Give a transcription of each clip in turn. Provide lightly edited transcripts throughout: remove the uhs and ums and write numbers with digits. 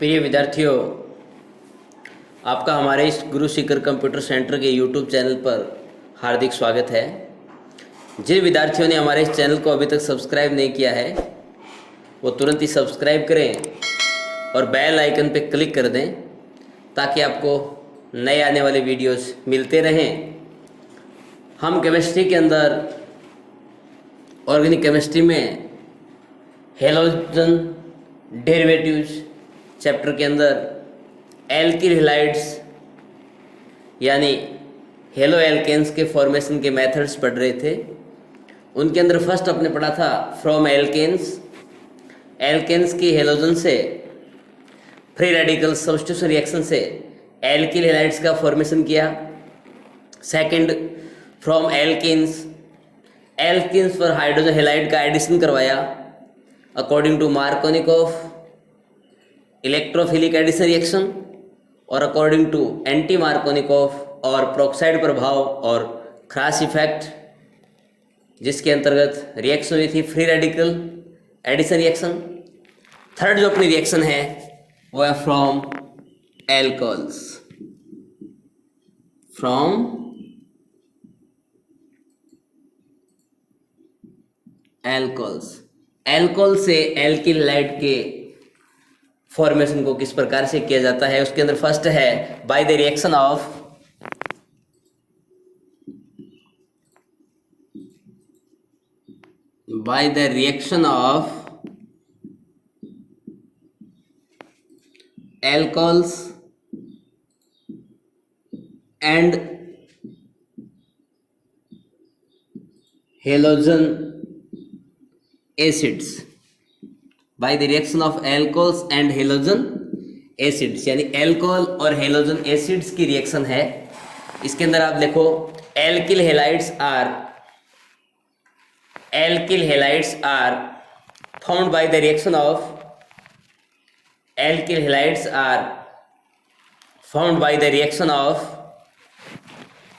प्रिय विद्यार्थियों, आपका हमारे इस गुरु सीकर कंप्यूटर सेंटर के यूट्यूब चैनल पर हार्दिक स्वागत है। जिन विद्यार्थियों ने हमारे इस चैनल को अभी तक सब्सक्राइब नहीं किया है वो तुरंत ही सब्सक्राइब करें और बेल आइकन पर क्लिक कर दें ताकि आपको नए आने वाले वीडियोस मिलते रहें। हम केमिस्ट्री के अंदर ऑर्गेनिक केमिस्ट्री में हेलोजन डेरिवेटिव्स चैप्टर के अंदर एल्किल हैलाइड्स यानी हेलो एल्केन्स के फॉर्मेशन के मेथड्स पढ़ रहे थे। उनके अंदर फर्स्ट आपने पढ़ा था फ्रॉम एल्केन्स की हेलोजन से फ्री रेडिकल सब्स्टिट्यूशन रिएक्शन से एल्किल हैलाइड्स का फॉर्मेशन किया। सेकंड, फ्रॉम एल्केन्स पर हाइड्रोजन हैलाइड का एडिशन करवाया according to Markovnikov electrophilic addition reaction और अकॉर्डिंग टू एंटी मार्कोनिकॉफ और प्रोक्साइड प्रभाव और क्रॉस इफेक्ट, जिसके अंतर्गत रिएक्शन हुई थी free radical addition reaction. Third जो अपनी रिएक्शन है वो है फ्रॉम एल्कोहल्स, फ्रॉम एल्कोहल से एल्किल हैलाइड के फॉर्मेशन को किस प्रकार से किया जाता है। उसके अंदर फर्स्ट है by the reaction of alcohols and halogen acids, by the reaction of alcohols and halogen acids, यानी एल्कोहल और हेलोजन एसिड्स की रिएक्शन है। इसके अंदर आप देखो alkyl halides are found by the reaction of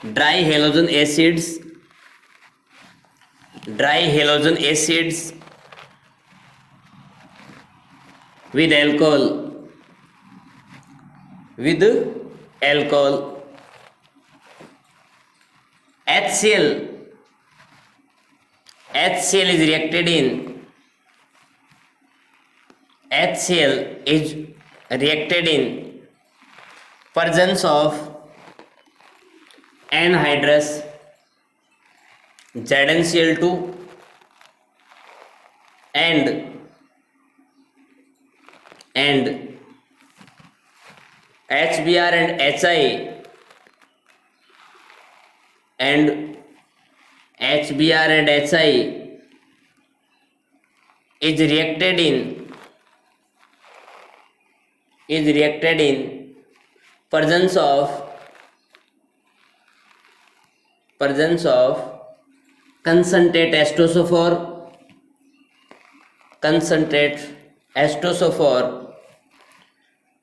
dry halogen acids with alcohol HCl is reacted in presence of anhydrous ZnCl2 and HBr and HI is reacted in presence of concentrate astosophore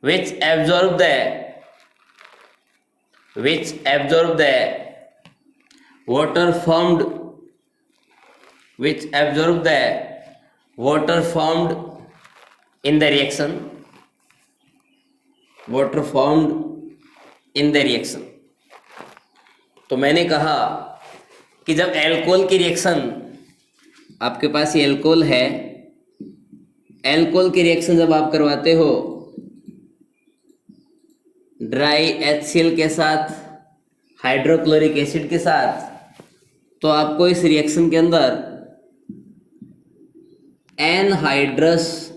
which absorb the water formed in the reaction, तो मैंने कहा कि जब alcohol की reaction, आपके पास ये alcohol है, alcohol की रिएक्शन जब आप करवाते हो ड्राई HCl के साथ हाइड्रोक्लोरिक एसिड के साथ, तो आपको इस रिएक्शन के अंदर एनहाइड्रस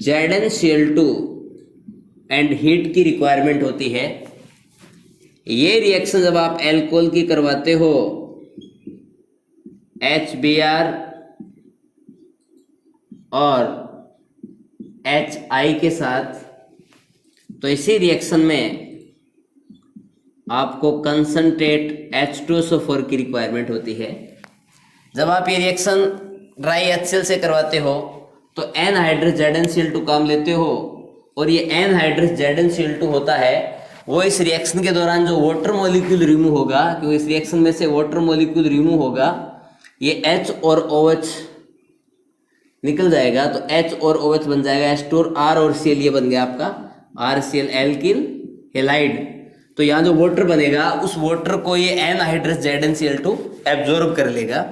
ZnCl2 एंड हीट की रिक्वायरमेंट होती है। ये रिएक्शन जब आप एल्कोहल की करवाते हो HBr और HI के साथ, तो इसी रिएक्शन में आपको कंसंट्रेट H2SO4 की रिक्वायरमेंट होती है। जब आप ये रिएक्शन ड्राई HCl से करवाते हो तो एनहाइड्रस ZnCl2 काम लेते हो, और ये एनहाइड्रस ZnCl2 होता है वो इस रिएक्शन के दौरान जो वाटर मॉलिक्यूल रिमूव होगा, क्योंकि इस रिएक्शन में से वाटर मॉलिक्यूल रिमूव होगा, ये H और OH निकल जाएगा तो H और OH बन जाएगा H2 और R और Cl, ये बन गया आपका RCl एल्किल हेलाइड। तो यहाँ जो वाटर बनेगा उस वाटर को ये एनहाइड्रस ZnCl2 एब्जॉर्ब कर लेगा।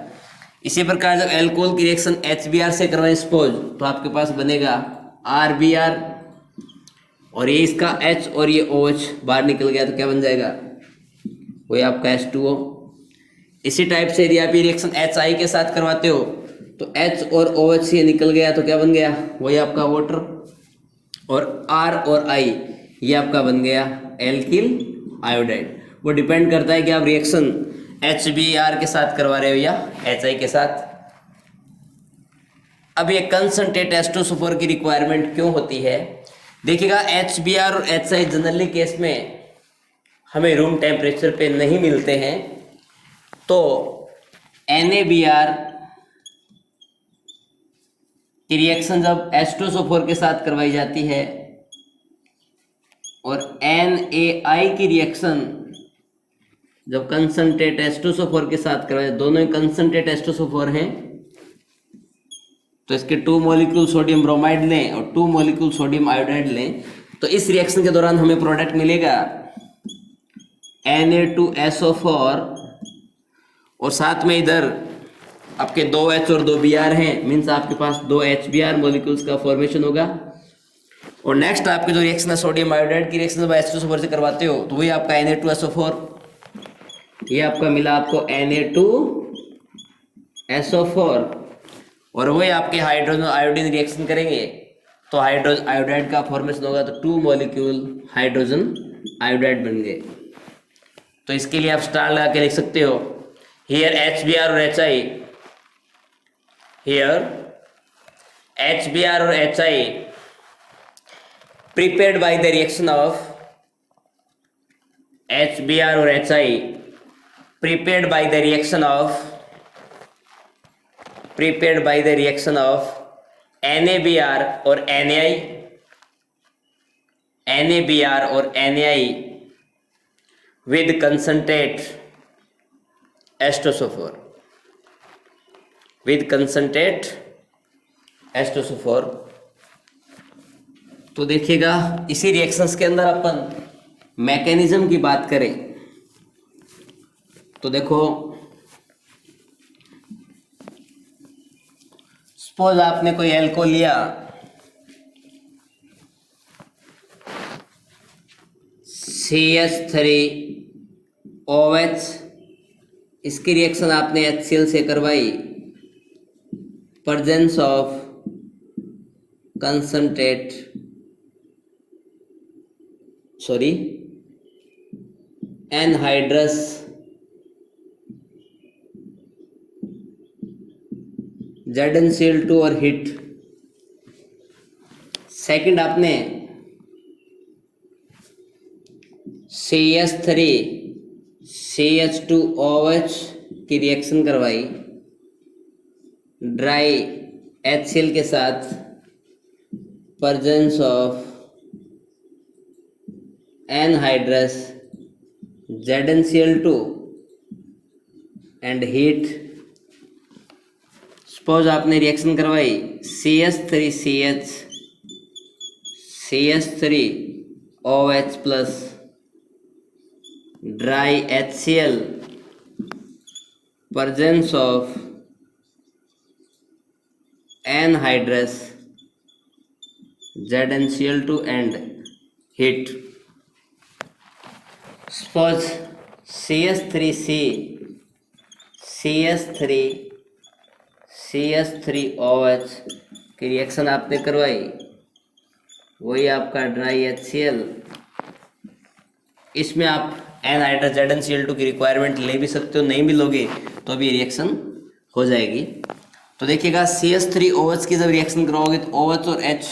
इसी प्रकार जब एल्कोहल की रिएक्शन HBr से करवाएं सपोज, तो आपके पास बनेगा RBr और ये इसका H और ये OH बाहर निकल गया तो क्या बन जाएगा, वही आपका H2O। इसी टाइप से यदि आप ये रिएक्शन HI के साथ करवाते हो तो H और OH से निकल गया तो क्या बन गया, वही आपका वाटर, और R और I ये आपका बन गया एल्किल आयोडाइड। वो डिपेंड करता है कि आप रिएक्शन HBr के साथ करवा रहे हो या HI के साथ। अब ये कंसंट्रेट H2SO4 की रिक्वायरमेंट क्यों होती है, देखिएगा HBr और HI जनरली केस में हमें रूम टेम्परेचर पे नहीं मिलते हैं, तो NaBr की रिएक्शन जब H2SO4 के साथ करवाई जाती है और NaI की रिएक्शन जब कंसंट्रेट H2SO4 के साथ करवाए, दोनों ही कंसंट्रेट H2SO4 हैं, तो इसके 2 मॉलिक्यूल सोडियम ब्रोमाइड लें और 2 मॉलिक्यूल सोडियम आयोडाइड लें, तो इस रिएक्शन के दौरान हमें प्रोडक्ट मिलेगा Na2SO4 और साथ में इधर आपके 2H और 2Br हैं, मीन्स आपके पास 2 HBr मॉलिक्यूल्स का फॉर्मेशन होगा। और नेक्स्ट आपकी जो रिएक्शन है सोडियम आयोडाइड की रिएक्शन जब H2SO4 से करवाते हो तो वही आपका Na2SO4, ये आपका मिला आपको Na2SO4 और वही आपके हाइड्रोजन आयोडीन रिएक्शन करेंगे तो हाइड्रोजन आयोडाइड का फॉर्मेशन होगा, तो 2 मॉलिक्यूल हाइड्रोजन आयोडाइड बन गए। तो इसके लिए आप स्टार लगा के लिख सकते हो, हियर HBr और HI, हियर HBr और HI prepared by the reaction of HBr और HI prepared by the reaction of NaBr और NaI, NaBr और NaI with concentrate H2SO4, with concentrate H2SO4। तो देखिएगा इसी रिएक्शंस के अंदर अपन मैकेनिज्म की बात करें तो देखो, सपोज आपने कोई एल्कोहल लिया, CH3OH, इसकी रिएक्शन आपने HCl से करवाई, presence of concentrate anhydrous ZnCl2 और हीट। सेकंड आपने CH3CH2OH की रिएक्शन करवाई ड्राई HCl के साथ, presence of anhydrous ZnCl2 and heat. Suppose आपने रिएक्शन करवाई CH3OH plus dry HCl, presence of anhydrous ZnCl2 and heat. Suppose CH3OH की reaction आपने करवाई, वही आपका ड्राई HCl, इसमें आप एनहाइड्रस ZnCl2 की रिक्वायरमेंट ले भी सकते हो, नहीं भी लोगे तो भी रिएक्शन हो जाएगी। तो देखिएगा CH3OH की जब रिएक्शन कराओगे तो OH और H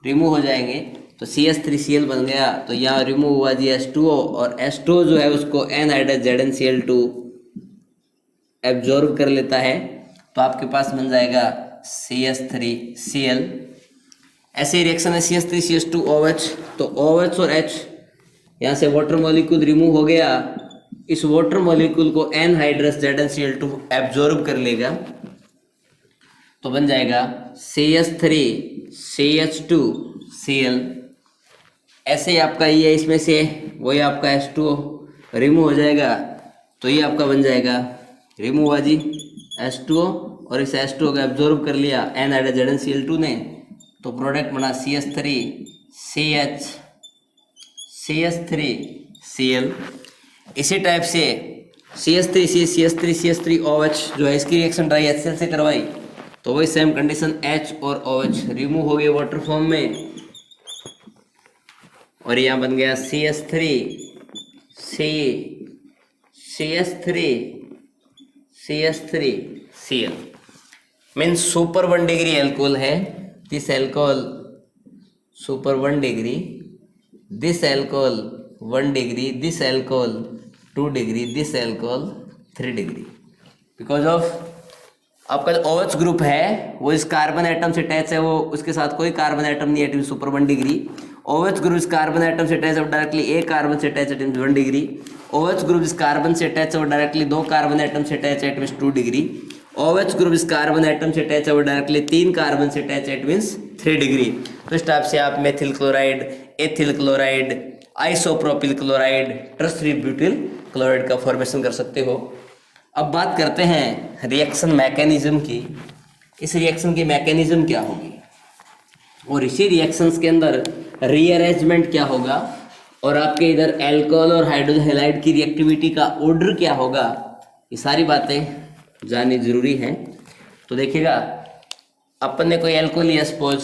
रिमूव हो जाएंगे, तो CH3Cl बन गया, तो यहाँ रिमूव हुआ जी H2O और H2O जो है उसको एनहाइड्रस ZnCl2 एब्जॉर्ब कर लेता है, तो आपके पास बन जाएगा CH3Cl। ऐसे ही रिएक्शन है CH3CH2OH, तो OH और H यहाँ से वाटर मॉलिक्यूल रिमूव हो गया, इस वाटर मॉलिक्यूल को एनहाइड्रस ZnCl2 एब्जॉर्ब कर लेगा, तो बन जाएगा CH3CH2Cl। ऐसे ही आपका ये इसमें से वही आपका H2O रिमूव हो जाएगा, तो ये आपका बन जाएगा, रिमूव हुआ जी H2O, और इस H2O को एब्जॉर्ब कर लिया NHZnCl2 ने, तो प्रोडक्ट बना CH3CL। इसी टाइप से CH3CH3OH जो है, इसकी रिएक्शन ड्राई HCl से करवाई, तो वही सेम कंडीशन H और OH रिमूव हो गए वाटर फॉर्म में, और यहाँ बन गया CH3CL means super 1 degree alcohol है। This alcohol super 1 degree, this alcohol 1 degree, this alcohol 2 degree, this alcohol 3 degree. Because of आपका जो OH ग्रुप है वो इस कार्बन एटम से अटैच है, वो उसके साथ कोई कार्बन एटम नहीं है, सुपर 1 डिग्री। OH ग्रुप इस कार्बन एटम से अटैच है, डायरेक्टली एक कार्बन से अटैच है, 1 डिग्री। OH ग्रुप इस कार्बन से अटैच है, वो डायरेक्टली 2 कार्बन एटम से अटैच है, 2 डिग्री। OH ग्रुप इस कार्बन एटम से अटैच है, वो डायरेक्टली 3 कार्बन से अटैच है, 3 डिग्री। तो इस टाइप से आप methyl chloride, ethyl chloride, isopropyl chloride, tertiary butyl chloride का फॉर्मेशन कर सकते हो। अब बात करते हैं रिएक्शन मैकेनिज्म की। इस रिएक्शन की मैकेनिज्म क्या होगी और इसी रिएक्शंस के अंदर रीअरेंजमेंट क्या होगा, और आपके इधर अल्कोहल और हाइड्रोजन हैलाइड की रिएक्टिविटी का ऑर्डर क्या होगा, ये सारी बातें जाननी जरूरी हैं। तो देखिएगा, अपन ने कोई अल्कोहल लिया, सपोज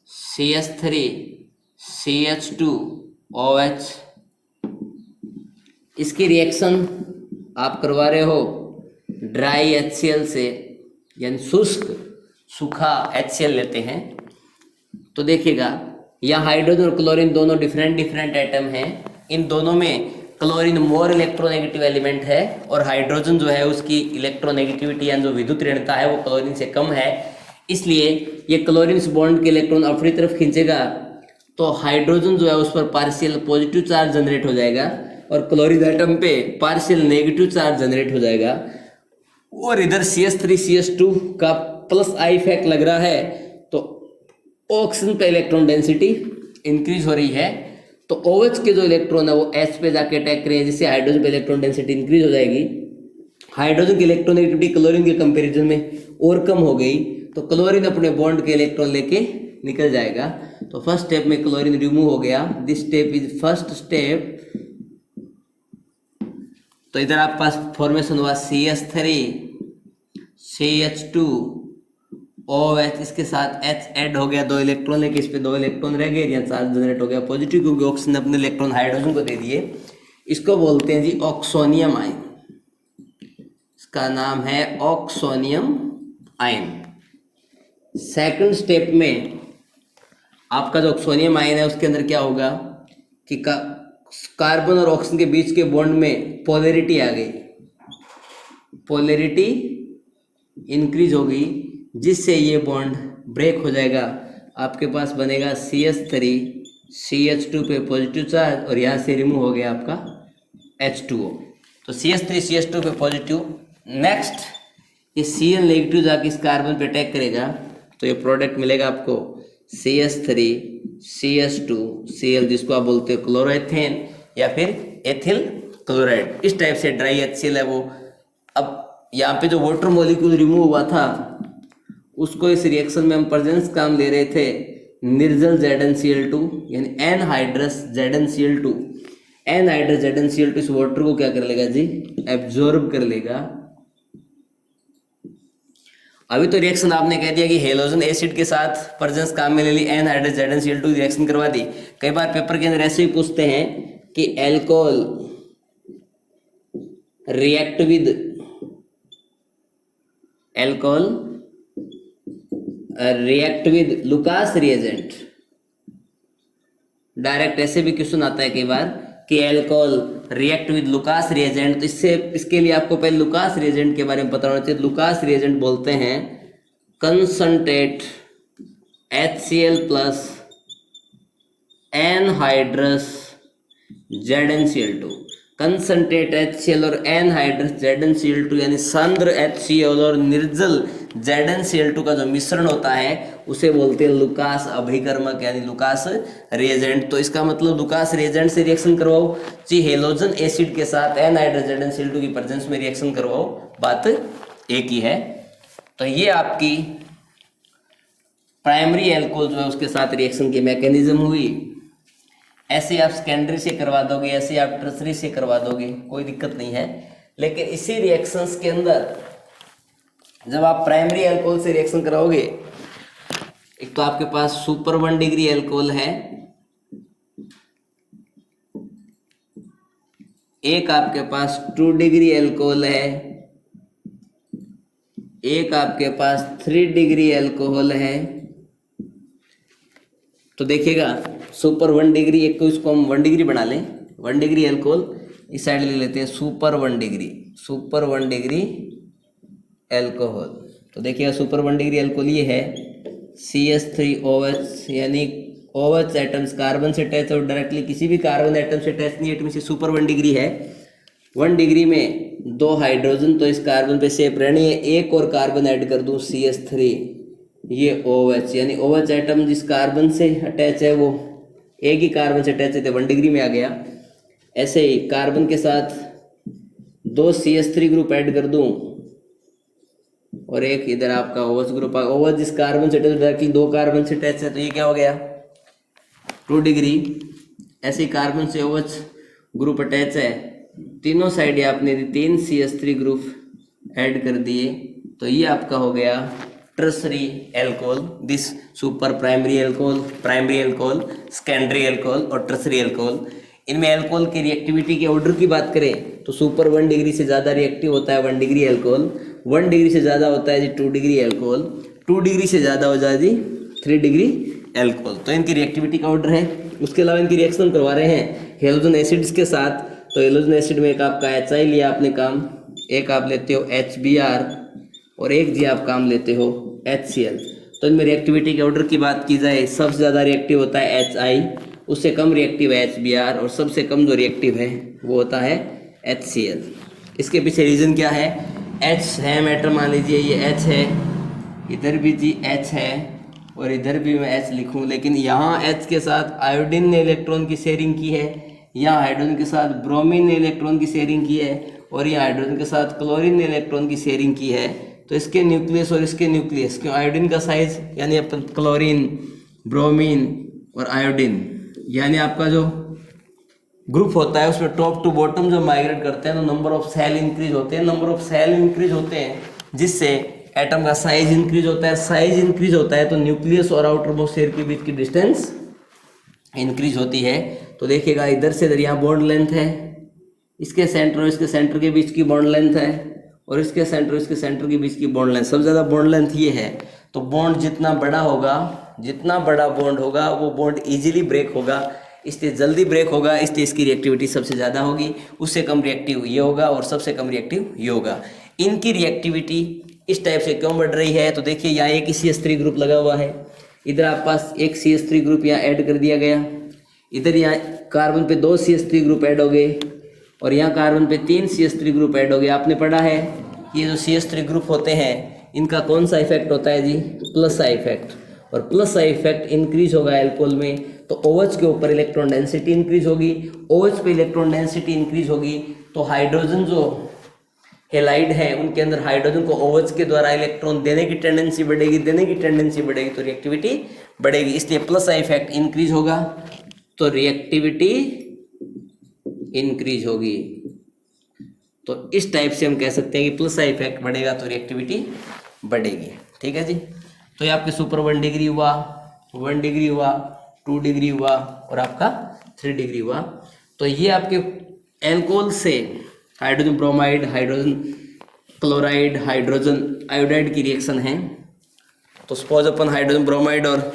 CH3CH2OH, इसकी रिएक्शन आप करवा रहे हो ड्राई HCl से, यानी सूखा HCl लेते हैं। तो देखिएगा, यहाँ हाइड्रोजन और क्लोरीन दोनों डिफरेंट एटम हैं। इन दोनों में क्लोरीन मोर इलेक्ट्रोनेगेटिव एलिमेंट है, और हाइड्रोजन जो है उसकी इलेक्ट्रोनेगेटिविटी यानी जो विद्युत ऋणता है वो क्लोरीन से कम है। इसलिए ये क्लोरीन इस बॉन्ड के इलेक्ट्रॉन अपनी तरफ खींचेगा, तो हाइड्रोजन जो है उस पर पार्शियल पॉजिटिव चार्ज जनरेट हो जाएगा, और क्लोरीन एटम पे पार्शियल नेगेटिव चार्ज जनरेट हो जाएगा। और इधर CH3CH2 का प्लस आई इफेक्ट लग रहा है, तो ऑक्सीजन पे इलेक्ट्रॉन डेंसिटी इंक्रीज हो रही है, तो OH के जो इलेक्ट्रॉन है वो H पे जाके अटैक करेंगे, जिससे हाइड्रोजन पे इलेक्ट्रॉन डेंसिटी इंक्रीज हो जाएगी। हाइड्रोजन की इलेक्ट्रोनेगेटिविटी क्लोरीन के कंपैरिजन में और कम हो गई, तो क्लोरीन अपने बॉन्ड के इलेक्ट्रॉन लेके निकल जाएगा। तो फर्स्ट स्टेप में क्लोरीन रिमूव हो गया, this step is first step. तो इधर आपके पास फॉर्मेशन हुआ CH3CH2OH, इसके साथ H ऐड हो गया, 2 इलेक्ट्रॉन लेके इस पे 2 इलेक्ट्रॉन रह गए, यहाँ चार्ज जनरेट हो गया पॉजिटिव, क्योंकि ऑक्सीजन ने अपने इलेक्ट्रॉन हाइड्रोजन को दे दिए। इसको बोलते हैं जी ऑक्सोनियम आयन, इसका नाम है ऑक्सोनियम आयन। सेकंड स्टेप में आपका जो ऑक्सोनियम आयन है उसके अंदर क्या होगा कि कार्बन और ऑक्सीजन के बीच के बॉन्ड में पोलैरिटी आ गई, पोलैरिटी इंक्रीज हो गई, जिससे ये बॉन्ड ब्रेक हो जाएगा। आपके पास बनेगा CH3CH2 पे पॉजिटिव चार्ज, और यहाँ से रिमूव हो गया आपका H2O। तो CH3CH2 पे पॉजिटिव, नेक्स्ट ये Cl नेगेटिव जाके इस कार्बन पे अटैक करेगा, तो ये प्रोडक्ट मिलेगा आपको CH3CH2Cl, जिसको आप बोलते हो क्लोरोएथेन या फिर एथिल क्लोराइड। इस टाइप से ड्राई HCl है वो। अब यहाँ पे जो वाटर मॉलिक्यूल रिमूव हुआ था उसको इस रिएक्शन में हम प्रेजेंस काम ले रहे थे निर्जल ZnCl2, यानी एनहाइड्रस ZnCl2। एनहाइड्रस ZnCl2 इस वाटर को क्या कर लेगा जी, एब्जॉर्ब कर लेगा। अभी तो रिएक्शन आपने कह दिया कि हेलोजन एसिड के साथ प्रेजेंस काम में ले ली, एनहाइड्रस ZnCl2 रिएक्शन करवा दी। कई बार पेपर के अंदर ऐसे ही पूछते हैं कि alcohol react with Lucas reagent. Direct ऐसे भी क्वेश्चन आता है कई बार कि alcohol react with Lucas reagent, तो इसके लिए आपको पहले लुकास रिएजेंट के बारे में पता होना चाहिए। लुकास रिएजेंट बोलते हैं concentrate HCl plus anhydrous ZnCl2। Concentrate HCl और एनहाइड्रस ZnCl2 यानी सांद्र HCl और निर्जल ZnCl2 का जो मिश्रण होता है उसे बोलते हैं लुकास अभिकर्मक यानी लुकास रिएजेंट। तो इसका मतलब लुकास रिएजेंट से रिएक्शन करवाओ जी हेलोजन एसिड के साथ एनहाइड्रस ZnCl2 की प्रेजेंस में रिएक्शन करवाओ, बात एक ही है। तो ये आपकी प्राइमरी एल्कोहल जो है उसके साथ रिएक्शन की मैकेनिज्म हुई। ऐसे आप सेकेंडरी से करवा दोगे, ऐसे आप टर्सरी से करवा दोगे, कोई दिक्कत नहीं है। लेकिन इसी रिएक्शंस के अंदर जब आप प्राइमरी एल्कोहल से रिएक्शन कराओगे, एक तो आपके पास सुपर 1 डिग्री एल्कोहल है, एक आपके पास 2 डिग्री एल्कोहल है, एक आपके पास 3 डिग्री एल्कोहल है। तो देखिएगा सुपर 1 डिग्री, एक को इसको हम 1 डिग्री बना लें, 1 डिग्री एल्कोहल इस साइड ले लेते हैं, super 1 degree, super 1 degree alcohol. तो देखिएगा सुपर 1 डिग्री एल्कोहल ये है CH3OH, यानी OH एटम्स कार्बन से अटैच और डायरेक्टली किसी भी कार्बन एटम से अटैच नहीं, एटम से सुपर 1 डिग्री है। 1 डिग्री में 2 हाइड्रोजन तो इस कार्बन पे सेफ रहनी है, एक और कार्बन ऐड कर दूं CH3, ये OH, यानी OH एटम जिस कार्बन से अटैच है वो एक ही कार्बन से अटैच है तो 1 डिग्री में आ गया। ऐसे ही कार्बन के साथ 2 CH3 ग्रुप ऐड कर दूं और एक इधर आपका OH ग्रुप, OH जिस कार्बन से अटैच डायरेक्टली 2 कार्बन से अटैच है तो ये क्या हो गया 2 डिग्री। ऐसे ही कार्बन से OH ग्रुप अटैच है, तीनों साइड आपने 3 CH3 ग्रुप ऐड कर दिए तो ये आपका हो गया tertiary alcohol. This super primary alcohol, secondary alcohol और टर्सरी एल्कोहल। इनमें एल्कोहल की रिएक्टिविटी के ऑर्डर की बात करें तो सुपर 1 डिग्री से ज़्यादा रिएक्टिव होता है 1 डिग्री एल्कोहल, 1 डिग्री से ज़्यादा होता है जी 2 डिग्री एल्कोहल, 2 डिग्री से ज़्यादा हो जाए जी 3 डिग्री एल्कोहल। तो इनकी रिएक्टिविटी का ऑर्डर है। उसके अलावा इनकी रिएक्शन करवा रहे हैं हेलोजन एसिड्स के साथ, तो हेलोजन एसिड में एक आपका HI लिया आपने काम, एक आप लेते हो HBr और एक जी आप काम लेते हो HCl। तो इनमें रिएक्टिविटी के ऑर्डर की बात की जाए सबसे ज़्यादा रिएक्टिव होता है HI, उससे कम रिएक्टिव है HBr और सबसे कम जो रिएक्टिव है वो होता है HCl। इसके पीछे रीज़न क्या है, H है मैटर, मान लीजिए ये H है, इधर भी जी H है और इधर भी मैं H लिखूं, लेकिन यहाँ H के साथ आयोडीन ने इलेक्ट्रॉन की शेयरिंग की है, यहाँ हाइड्रोजन के साथ ब्रोमीन ने इलेक्ट्रॉन की शेयरिंग की है और यहाँ हाइड्रोजन के साथ क्लोरीन ने इलेक्ट्रॉन की शेयरिंग की है। तो इसके न्यूक्लियस और इसके न्यूक्लियस क्यों आयोडीन का साइज यानी अपन क्लोरीन, ब्रोमीन और आयोडीन, यानी आपका जो ग्रुप होता है उसमें टॉप टू बॉटम जो माइग्रेट करते हैं तो नंबर ऑफ सेल इंक्रीज होते हैं, नंबर ऑफ सेल इंक्रीज होते हैं जिससे एटम का साइज इंक्रीज होता है, साइज इंक्रीज होता है तो न्यूक्लियस और आउटर मोस्ट शेल के बीच की डिस्टेंस इंक्रीज होती है। तो देखिएगा इधर से इधर यहाँ बॉन्ड लेंथ है, इसके सेंटर और इसके सेंटर के बीच की बॉन्ड लेंथ है और इसके सेंटर और इसके सेंटर के बीच की बॉन्ड लेंथ, सबसे ज़्यादा बॉन्ड लेंथ ये है। तो बॉन्ड जितना बड़ा होगा, जितना बड़ा बॉन्ड होगा वो बॉन्ड इजीली ब्रेक होगा, इसलिए जल्दी ब्रेक होगा, इसलिए इसकी रिएक्टिविटी सबसे ज़्यादा होगी। उससे कम रिएक्टिव ये होगा और सबसे कम रिएक्टिव ये होगा। इनकी रिएक्टिविटी इस टाइप से क्यों बढ़ रही है, तो देखिए यहाँ एक CH3 ग्रुप लगा हुआ है, इधर आप पास एक CH3 ग्रुप यहाँ ऐड कर दिया गया, इधर यहाँ कार्बन पे 2 CH3 ग्रुप ऐड हो गए और यहाँ कार्बन पे 3 CH3 ग्रुप ऐड हो गए। आपने पढ़ा है ये जो CH3 ग्रुप होते हैं इनका कौन सा इफेक्ट होता है जी, प्लस आई इफेक्ट, और प्लस आई इफेक्ट इंक्रीज होगा एल्कोहल में तो OH के ऊपर इलेक्ट्रॉन डेंसिटी इंक्रीज होगी, OH पे इलेक्ट्रॉन डेंसिटी इंक्रीज होगी तो हाइड्रोजन जो हेलाइड है उनके अंदर हाइड्रोजन को OH के द्वारा इलेक्ट्रॉन देने की टेंडेंसी बढ़ेगी, तो रिएक्टिविटी बढ़ेगी, इसलिए प्लस आई इफेक्ट इंक्रीज होगा तो रिएक्टिविटी इंक्रीज होगी। तो इस टाइप से हम कह सकते हैं कि प्लस आई इफेक्ट बढ़ेगा तो रिएक्टिविटी बढ़ेगी। ठीक है जी। तो ये आपके सुपर 1 डिग्री हुआ, 1 डिग्री हुआ, 2 डिग्री हुआ और आपका 3 डिग्री हुआ। तो ये आपके एल्कोहल से hydrogen bromide, hydrogen chloride, hydrogen iodide की रिएक्शन है। तो सपोज अपन हाइड्रोजन ब्रोमाइड और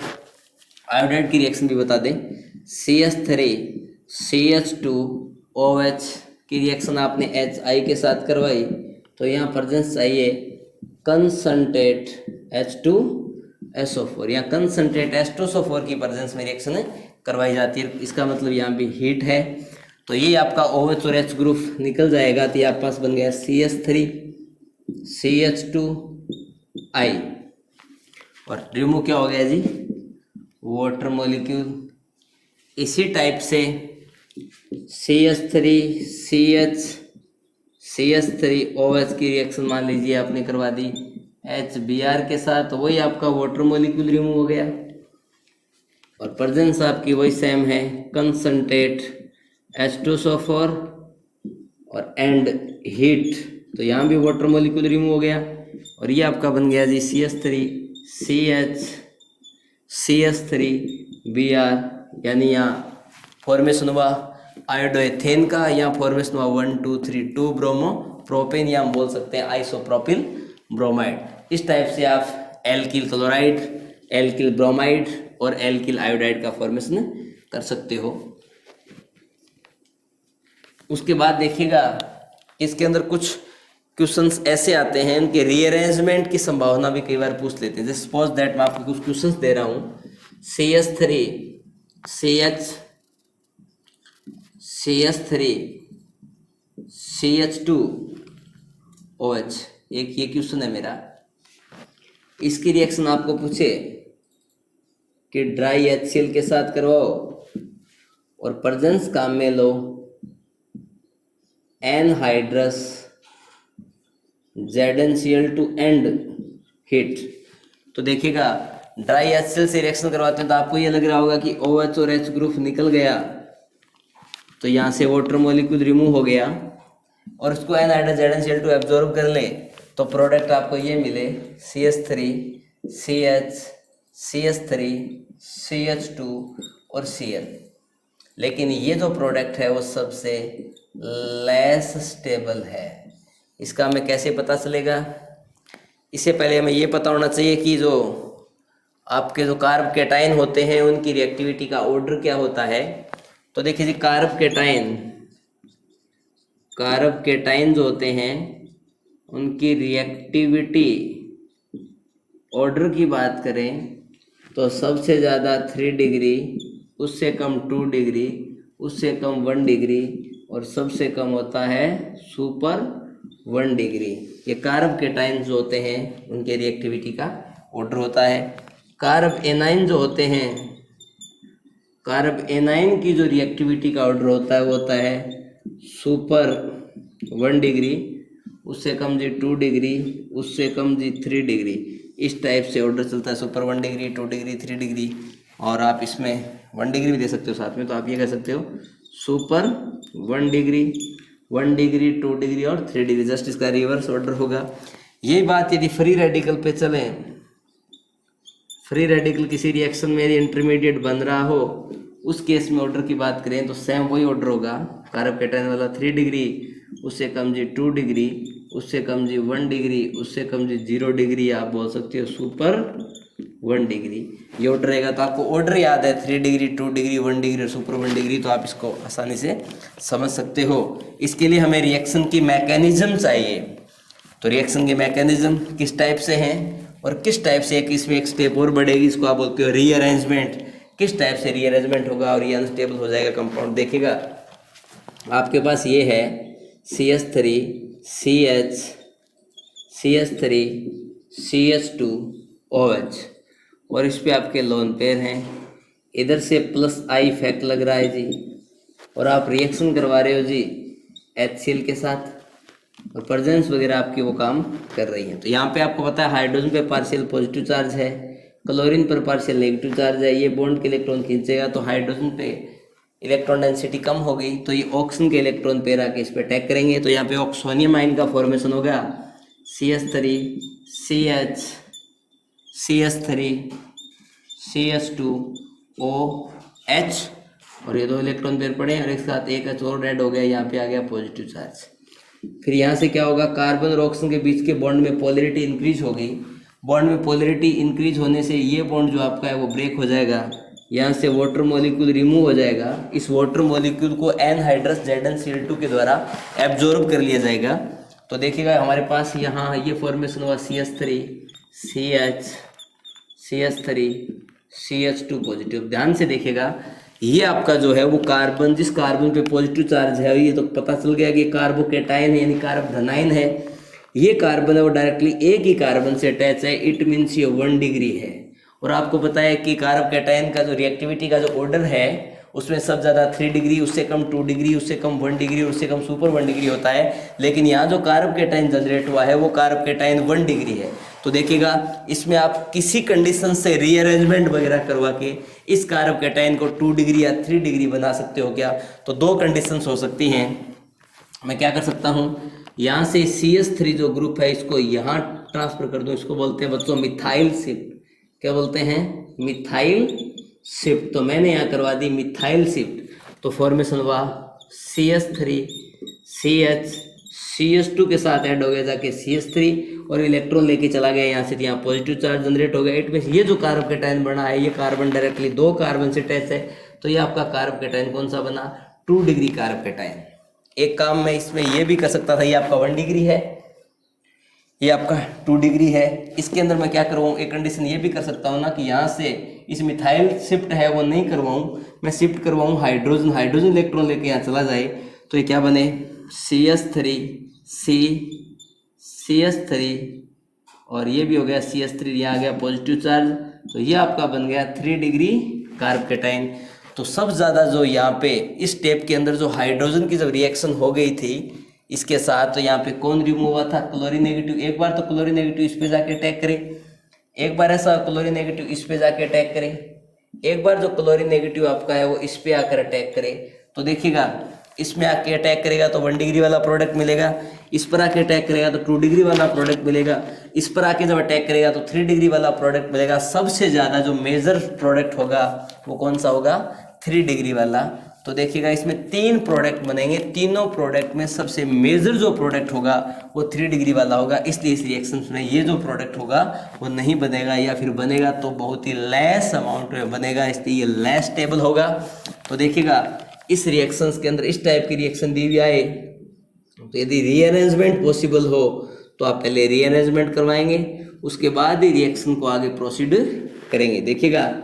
आयोडाइड की रिएक्शन भी बता दें। CH3 CH2OH की रिएक्शन आपने HI के साथ करवाई तो यहाँ प्रेजेंस चाहिए कंसंट्रेट H2SO4, यहाँ कंसंट्रेट H2SO4 की प्रेजेंस में रिएक्शन करवाई जाती है। इसका मतलब यहाँ भी हीट है तो ये आपका OH और H ग्रुप निकल जाएगा तो ये आपके पास बन गया CH3 CH2 आई, और रिमूव क्या हो गया जी, वाटर मॉलिक्यूल। इसी टाइप से CH3OH की रिएक्शन मान लीजिए आपने करवा दी HBr के साथ, वही आपका वाटर मॉलिक्यूल रिमूव हो गया। और प्रेजेंस आपकी वही सेम है, कंसंट्रेट H2SO4 और एंड हीट, तो यहाँ भी वाटर मॉलिक्यूल रिमूव हो गया। और ये आपका बन गया जी CH3Br, यानी यहाँ फॉर्मेशन हुआ आयोडोएथेन का, यहाँ फॉर्मेशन हुआ 1 2 3 2 ब्रोमो प्रोपेन, या हम बोल सकते हैं आइसोप्रोपिल ब्रोमाइड। इस टाइप से आप एल्किल क्लोराइड, एल्किल ब्रोमाइड और एल्किल आयोडाइड का फॉर्मेशन कर सकते हो। उसके बाद देखिएगा इसके अंदर कुछ क्वेश्चंस ऐसे आते हैं, उनके रीअरेंजमेंट की संभावना भी कई बार पूछ लेते हैं। जैसे सपोज दैट मैं आपको कुछ क्वेश्चंस दे रहा हूँ, CH3CH2OH, एक ये क्वेश्चन है मेरा। इसकी रिएक्शन आपको पूछे कि ड्राई HCl के साथ करवाओ और प्रेजेंस काम में लो एनहाइड्रस ZnCl2 एंड हीट। तो देखिएगा ड्राई HCl से रिएक्शन करवाते हैं तो आपको ये लग रहा होगा कि OH और H ग्रुप निकल गया, तो यहाँ से वाटर मॉलिक्यूल रिमूव हो गया, और उसको एनहाइड्रस ZnCl2 एब्जॉर्ब कर ले तो प्रोडक्ट आपको ये मिले CH3 और Cl। लेकिन ये जो प्रोडक्ट है वो सबसे लेस स्टेबल है। इसका हमें कैसे पता चलेगा? इससे पहले हमें ये पता होना चाहिए कि जो आपके जो कार्ब कैटायन होते हैं उनकी रिएक्टिविटी का ऑर्डर क्या होता है। तो देखिए जी, कार्ब कैटायन जो होते हैं उनकी रिएक्टिविटी ऑर्डर की बात करें तो सबसे ज़्यादा 3 डिग्री, उससे कम 2 डिग्री, उससे कम 1 डिग्री, और सबसे कम होता है सुपर 1 डिग्री। ये कार्ब कैटायन जो होते हैं उनके रिएक्टिविटी का ऑर्डर होता है। कार्ब एनाइन जो होते हैं, कार्ब एनाइन की जो रिएक्टिविटी का ऑर्डर होता है वो होता है सुपर 1 डिग्री, उससे कम जी 2 डिग्री, उससे कम जी 3 डिग्री। इस टाइप से ऑर्डर चलता है, सुपर 1 डिग्री, 2 डिग्री, 3 डिग्री, और आप इसमें 1 डिग्री भी दे सकते हो साथ में। तो आप ये कह सकते हो सुपर 1 डिग्री, 1 डिग्री, 2 डिग्री और 3 डिग्री, जस्ट इसका रिवर्स ऑर्डर होगा। यही बात यदि फ्री रेडिकल पे चलें, फ्री रेडिकल किसी रिएक्शन में यदि इंटरमीडिएट बन रहा हो, उस केस में ऑर्डर की बात करें तो सेम वही ऑर्डर होगा। कार्ब कैटायन वाला 3 डिग्री, उससे कम जी 2 डिग्री, उससे कम जी 1 डिग्री, उससे कम जी 0 डिग्री, आप बोल सकते हो सुपर 1 डिग्री। ये ऑर्डर रहेगा। तो आपको ऑर्डर याद है 3 डिग्री, 2 डिग्री, 1 डिग्री और सुपर 1 डिग्री, तो आप इसको आसानी से समझ सकते हो। इसके लिए हमें रिएक्शन की मैकेनिज्म चाहिए। तो रिएक्शन के मैकेनिज्म किस टाइप से हैं और किस टाइप से इसमें एक स्टेप और बढ़ेगी, इसको आप बोलते हो रीअरेंजमेंट। किस टाइप से रीअरेंजमेंट होगा और ये अनस्टेबल हो जाएगा कंपाउंड। देखिएगा आपके पास ये है CH3CH2OH, और इस पे आपके लोन पेयर हैं। इधर से प्लस आई इफेक्ट लग रहा है जी, और आप रिएक्शन करवा रहे हो जी HCl के साथ, और प्रेजेंस वगैरह आपकी वो काम कर रही है। तो यहाँ पे आपको पता है हाइड्रोजन पे पार्शियल पॉजिटिव चार्ज है, क्लोरीन पर पार्शियल नेगेटिव चार्ज है। ये बॉन्ड के इलेक्ट्रॉन खींचेगा तो हाइड्रोजन पे इलेक्ट्रॉन डेंसिटी कम हो गई, तो ये ऑक्सीजन के इलेक्ट्रॉन पेयर आके इस पे अटैक करेंगे। तो यहाँ पे ऑक्सोनियम आयन का फॉर्मेशन होगा CH3CH2OH, और ये 2 इलेक्ट्रॉन पेयर पड़े और एक साथ एक H और ऐड हो गया, यहाँ पे आ गया पॉजिटिव चार्ज। फिर यहाँ से क्या होगा, कार्बन और ऑक्सीजन के बीच के बॉन्ड में पोलैरिटी इंक्रीज हो गई। बॉन्ड में पोलैरिटी इंक्रीज होने से ये बॉन्ड जो आपका है वो ब्रेक हो जाएगा, यहाँ से वाटर मॉलिक्यूल रिमूव हो जाएगा। इस वाटर मॉलिक्यूल को एनहाइड्रस ZnCl2 के द्वारा एब्जॉर्ब कर लिया जाएगा। तो देखिएगा हमारे पास यहाँ ये फॉर्मेशन हुआ CH3CH2 पॉजिटिव। ध्यान से देखिएगा, ये आपका जो है वो कार्बन, जिस कार्बन पे पॉजिटिव चार्ज है, ये तो पता चल गया कि कार्बोकैटायन है यानी कार्ब धनायन है। ये कार्बन है वो डायरेक्टली एक ही कार्बन से अटैच है, इट मीन्स ये 1 डिग्री है। और आपको पता है कि कार्ब कैटायन का जो रिएक्टिविटी का जो ऑर्डर है उसमें सबसे ज़्यादा 3 डिग्री, उससे कम 2 डिग्री, उससे कम 1 डिग्री, उससे कम सुपर 1 डिग्री होता है। लेकिन यहाँ जो कार्ब कैटायन जनरेट हुआ है वो कार्ब कैटायन 1 डिग्री है। तो देखिएगा इसमें आप किसी कंडीशन से रीअरेंजमेंट वगैरह करवा के इस कार्ब कैटायन को 2 डिग्री या 3 डिग्री बना सकते हो क्या? तो 2 कंडीशंस हो सकती हैं। मैं क्या कर सकता हूँ, यहाँ से CH3 जो ग्रुप है इसको यहाँ ट्रांसफर कर दूँ। इसको बोलते हैं बच्चों मिथाइल शिफ्ट। क्या बोलते हैं? Methyl shift. तो मैंने यहाँ करवा दी मिथाइल शिफ्ट। तो फॉर्मेशन हुआ CH3 CH, CH2 के साथ ऐड हो गया जाके CH3 और इलेक्ट्रॉन लेके चला गया यहाँ से, यहाँ पॉजिटिव चार्ज जनरेट हो गया। इट मीन्स ये जो कार्ब कैटायन बना है ये कार्बन डायरेक्टली 2 कार्बन से अटैच है। तो ये आपका कार्ब कैटायन कौन सा बना? 2 डिग्री कार्ब कैटायन। एक काम मैं इसमें ये भी कर सकता था, ये आपका 1 डिग्री है, ये आपका 2 डिग्री है। इसके अंदर मैं क्या करवाऊँ, एक कंडीशन ये भी कर सकता हूँ ना कि यहाँ से इस मिथाइल शिफ्ट है वो नहीं करवाऊँ, मैं शिफ्ट करवाऊँ हाइड्रोजन, हाइड्रोजन इलेक्ट्रॉन लेके यहाँ चला जाए। तो ये क्या बने? CH3 CH3 और ये भी हो गया CH3, यहाँ आ गया पॉजिटिव चार्ज। तो ये आपका बन गया 3 डिग्री कार्ब कैटायन। तो सबसे ज़्यादा जो यहाँ पे इस स्टेप के अंदर जो हाइड्रोजन की जब रिएक्शन हो गई थी इसके साथ, तो यहाँ पे कौन रिमूव हुआ था? Chlorine negative. एक बार तो क्लोरीन नेगेटिव इस पे जाके अटैक करे, एक बार ऐसा क्लोरीन नेगेटिव इस पे जाके अटैक करे, एक बार जो क्लोरीन नेगेटिव आपका है वो इस पे आकर अटैक करे। तो देखिएगा इसमें आके अटैक करेगा तो 1 डिग्री वाला प्रोडक्ट मिलेगा, इस पर आके अटैक करेगा तो 2 डिग्री वाला प्रोडक्ट मिलेगा, इस पर आके जब अटैक करेगा तो 3 डिग्री वाला प्रोडक्ट मिलेगा। सबसे ज़्यादा जो मेजर प्रोडक्ट होगा वो कौन सा होगा? 3 डिग्री वाला। तो देखिएगा इसमें 3 प्रोडक्ट बनेंगे, तीनों प्रोडक्ट में सबसे मेजर जो प्रोडक्ट होगा वो 3 डिग्री वाला होगा। इसलिए इस रिएक्शन में ये जो प्रोडक्ट होगा वो नहीं बनेगा, या फिर बनेगा तो बहुत ही लेस अमाउंट में बनेगा, इसलिए ये लेस स्टेबल होगा। तो देखिएगा इस रिएक्शंस के अंदर इस टाइप की रिएक्शन दी हुई आए तो यदि रीअरेंजमेंट पॉसिबल हो तो आप पहले रीअरेंजमेंट करवाएंगे, उसके बाद ही रिएक्शन को आगे प्रोसीड करेंगे। देखिएगा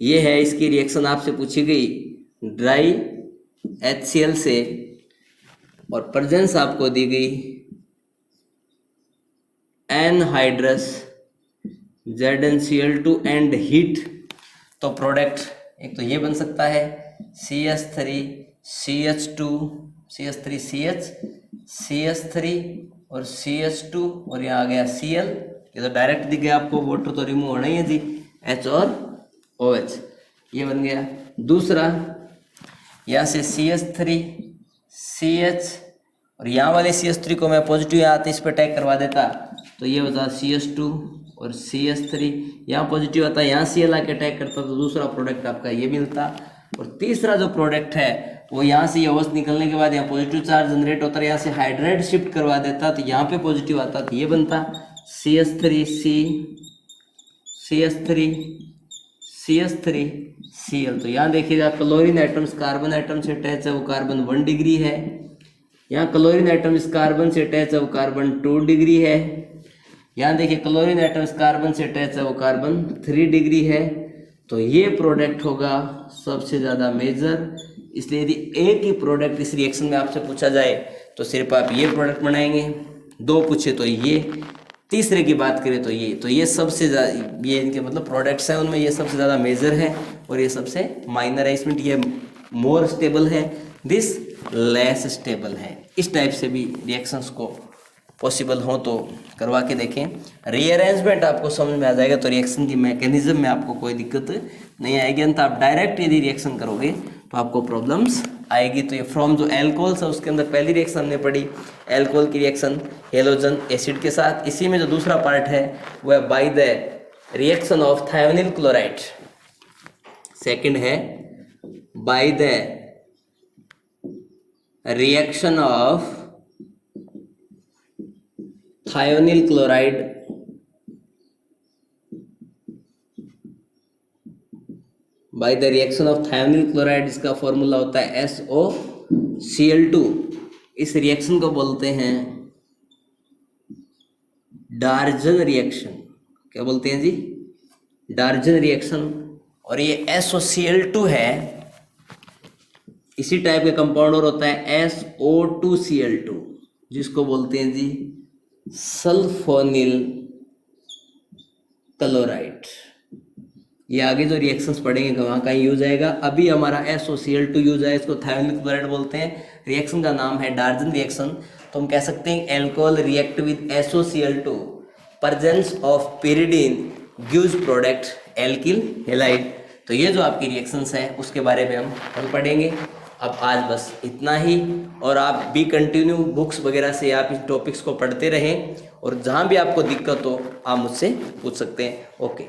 ये है इसकी रिएक्शन, आपसे पूछी गई ड्राई HCl से और प्रेजेंस आपको दी गई एनहाइड्रस ZnCl2 एंड हीट। तो प्रोडक्ट एक तो ये बन सकता है CH3 CH2 CH3 CH CH3 और CH2 और यहाँ आ गया Cl। ये तो डायरेक्ट दिख गया आपको, वाटर तो रिमूव होना ही है जी, H और OH ये बन गया। दूसरा यहाँ से CH3 CH और यहाँ वाले CH3 को मैं पॉजिटिव यहाँ आते इस पर अटैक करवा देता तो ये होता CH2 और CH3, यहाँ पॉजिटिव आता यहाँ Cl आके अटैक करता तो दूसरा प्रोडक्ट आपका ये मिलता। और तीसरा जो प्रोडक्ट है वो यहाँ से ये OH निकलने के बाद यहाँ पॉजिटिव चार्ज जनरेट होता है, यहाँ से हाइड्राइड शिफ्ट करवा देता तो यहाँ पे पॉजिटिव आता तो ये बनता CH3 CH3 Cl। तो यहाँ देखिएगा क्लोरीन एटम्स कार्बन एटम से अटैच है वो कार्बन 1 डिग्री है, यहाँ क्लोरीन एटम इस कार्बन से अटैच है वो कार्बन 2 डिग्री है, यहाँ देखिए क्लोरीन एटम इस कार्बन से अटैच है वो कार्बन 3 डिग्री है। तो ये प्रोडक्ट होगा सबसे ज़्यादा मेजर। इसलिए यदि एक ही प्रोडक्ट इस रिएक्शन में आपसे पूछा जाए तो सिर्फ आप ये प्रोडक्ट बनाएंगे, 2 पूछे तो ये, तीसरे की बात करें तो ये सबसे ज़्यादा, ये इनके मतलब प्रोडक्ट्स हैं उनमें ये सबसे ज़्यादा मेजर है और ये सबसे माइनर है। इसमें ये मोर स्टेबल है, दिस लेस स्टेबल है। इस टाइप से भी रिएक्शंस को पॉसिबल हो तो करवा के देखें। रीअरेंजमेंट आपको समझ में आ जाएगा तो रिएक्शन की मैकेनिज्म में आपको कोई दिक्कत नहीं आएगी। अंत आप डायरेक्ट यदि रिएक्शन करोगे तो आपको प्रॉब्लम्स आएगी। तो ये फ्रॉम जो एल्कोहल्स है उसके अंदर पहली रिएक्शन हमने पढ़ी एल्कोहल की रिएक्शन हेलोजन एसिड के साथ। इसी में जो दूसरा पार्ट है वो है by the reaction of thionyl chloride. Second है by the reaction of thionyl chloride by the reaction of thionyl chloride. इसका फॉर्मूला होता है SOCl2। इस रिएक्शन को बोलते हैं डार्जन रिएक्शन। क्या बोलते हैं जी? डार्जन रिएक्शन। और ये SOCl2 है, इसी टाइप के कंपाउंड और होता है SO2Cl2 जिसको बोलते हैं जी सल्फोनिल क्लोराइड। ये आगे जो रिएक्शंस पढ़ेंगे वहाँ का यूज आएगा। अभी हमारा SOCl2 यूज है, इसको थायोनिल क्लोराइड बोलते हैं। रिएक्शन का नाम है डार्जन रिएक्शन। तो हम कह सकते हैं alcohol react with SOCl2, presence of pyridine gives product alkyl halide. तो ये जो आपकी रिएक्शंस हैं उसके बारे में हम कल पढ़ेंगे। अब आज बस इतना ही, और आप भी कंटिन्यू बुक्स वगैरह से आप इस टॉपिक्स को पढ़ते रहें, और जहाँ भी आपको दिक्कत हो आप मुझसे पूछ सकते हैं। ओके।